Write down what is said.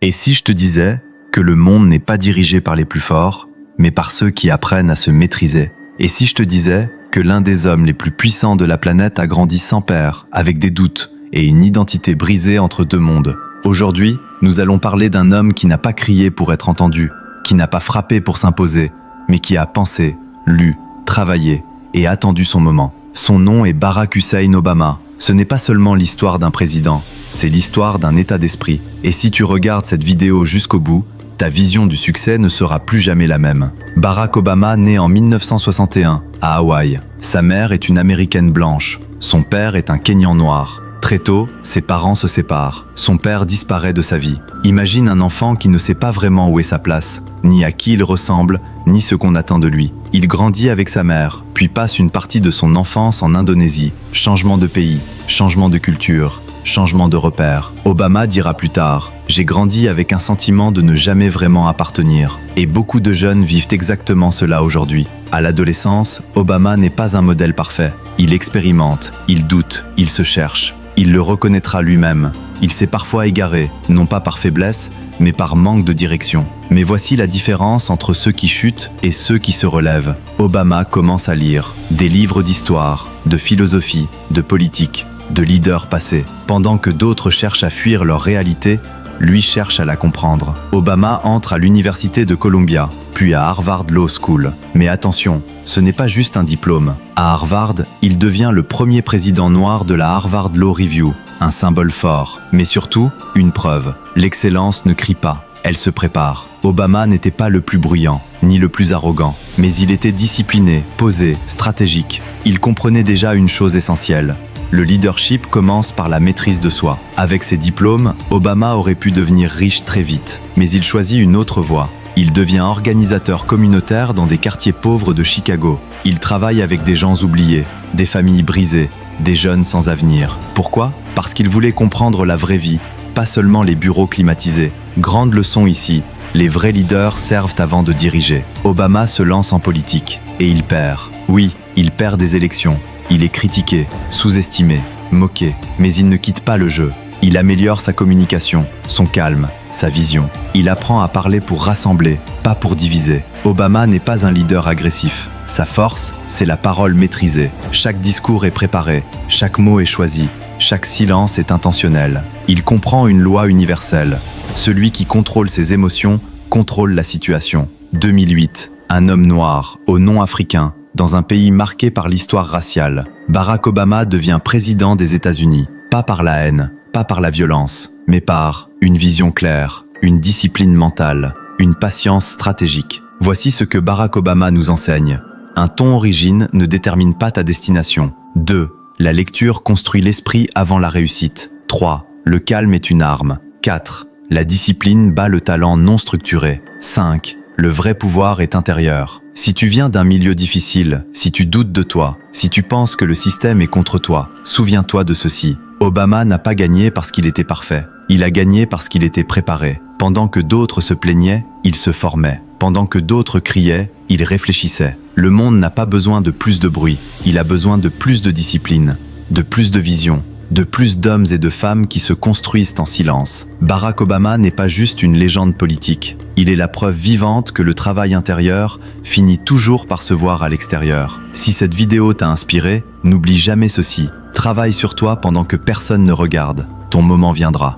Et si je te disais que le monde n'est pas dirigé par les plus forts, mais par ceux qui apprennent à se maîtriser? Et si je te disais que l'un des hommes les plus puissants de la planète a grandi sans père, avec des doutes et une identité brisée entre deux mondes? Aujourd'hui, nous allons parler d'un homme qui n'a pas crié pour être entendu, qui n'a pas frappé pour s'imposer, mais qui a pensé, lu, travaillé et attendu son moment. Son nom est Barack Hussein Obama. Ce n'est pas seulement l'histoire d'un président, c'est l'histoire d'un état d'esprit. Et si tu regardes cette vidéo jusqu'au bout, ta vision du succès ne sera plus jamais la même. Barack Obama naît en 1961 à Hawaï. Sa mère est une Américaine blanche. Son père est un Kenyan noir. Très tôt, ses parents se séparent. Son père disparaît de sa vie. Imagine un enfant qui ne sait pas vraiment où est sa place, ni à qui il ressemble, ni ce qu'on attend de lui. Il grandit avec sa mère, puis passe une partie de son enfance en Indonésie. Changement de pays, changement de culture, changement de repères. Obama dira plus tard « J'ai grandi avec un sentiment de ne jamais vraiment appartenir ». Et beaucoup de jeunes vivent exactement cela aujourd'hui. À l'adolescence, Obama n'est pas un modèle parfait. Il expérimente, il doute, il se cherche. Il le reconnaîtra lui-même. Il s'est parfois égaré, non pas par faiblesse, mais par manque de direction. Mais voici la différence entre ceux qui chutent et ceux qui se relèvent. Obama commence à lire des livres d'histoire, de philosophie, de politique, de leaders passés. Pendant que d'autres cherchent à fuir leur réalité, lui cherche à la comprendre. Obama entre à l'université de Columbia, puis à Harvard Law School. Mais attention, ce n'est pas juste un diplôme. À Harvard, il devient le premier président noir de la Harvard Law Review, un symbole fort, mais surtout une preuve. L'excellence ne crie pas, elle se prépare. Obama n'était pas le plus bruyant, ni le plus arrogant, mais il était discipliné, posé, stratégique. Il comprenait déjà une chose essentielle. Le leadership commence par la maîtrise de soi. Avec ses diplômes, Obama aurait pu devenir riche très vite, mais il choisit une autre voie. Il devient organisateur communautaire dans des quartiers pauvres de Chicago. Il travaille avec des gens oubliés, des familles brisées, des jeunes sans avenir. Pourquoi? Parce qu'il voulait comprendre la vraie vie, pas seulement les bureaux climatisés. Grande leçon ici, les vrais leaders servent avant de diriger. Obama se lance en politique, et il perd. Oui, il perd des élections. Il est critiqué, sous-estimé, moqué, mais il ne quitte pas le jeu. Il améliore sa communication, son calme, sa vision. Il apprend à parler pour rassembler, pas pour diviser. Obama n'est pas un leader agressif. Sa force, c'est la parole maîtrisée. Chaque discours est préparé, chaque mot est choisi, chaque silence est intentionnel. Il comprend une loi universelle. Celui qui contrôle ses émotions contrôle la situation. 2008, un homme noir, au nom africain, dans un pays marqué par l'histoire raciale. Barack Obama devient président des États-Unis, pas par la haine, pas par la violence, mais par une vision claire, une discipline mentale, une patience stratégique. Voici ce que Barack Obama nous enseigne. Un ton origine ne détermine pas ta destination. 2. La lecture construit l'esprit avant la réussite. 3. Le calme est une arme. 4. La discipline bat le talent non structuré. 5. Le vrai pouvoir est intérieur. Si tu viens d'un milieu difficile, si tu doutes de toi, si tu penses que le système est contre toi, souviens-toi de ceci. Obama n'a pas gagné parce qu'il était parfait. Il a gagné parce qu'il était préparé. Pendant que d'autres se plaignaient, il se formait. Pendant que d'autres criaient, il réfléchissait. Le monde n'a pas besoin de plus de bruit. Il a besoin de plus de discipline, de plus de vision, de plus d'hommes et de femmes qui se construisent en silence. Barack Obama n'est pas juste une légende politique. Il est la preuve vivante que le travail intérieur finit toujours par se voir à l'extérieur. Si cette vidéo t'a inspiré, n'oublie jamais ceci. Travaille sur toi pendant que personne ne regarde. Ton moment viendra.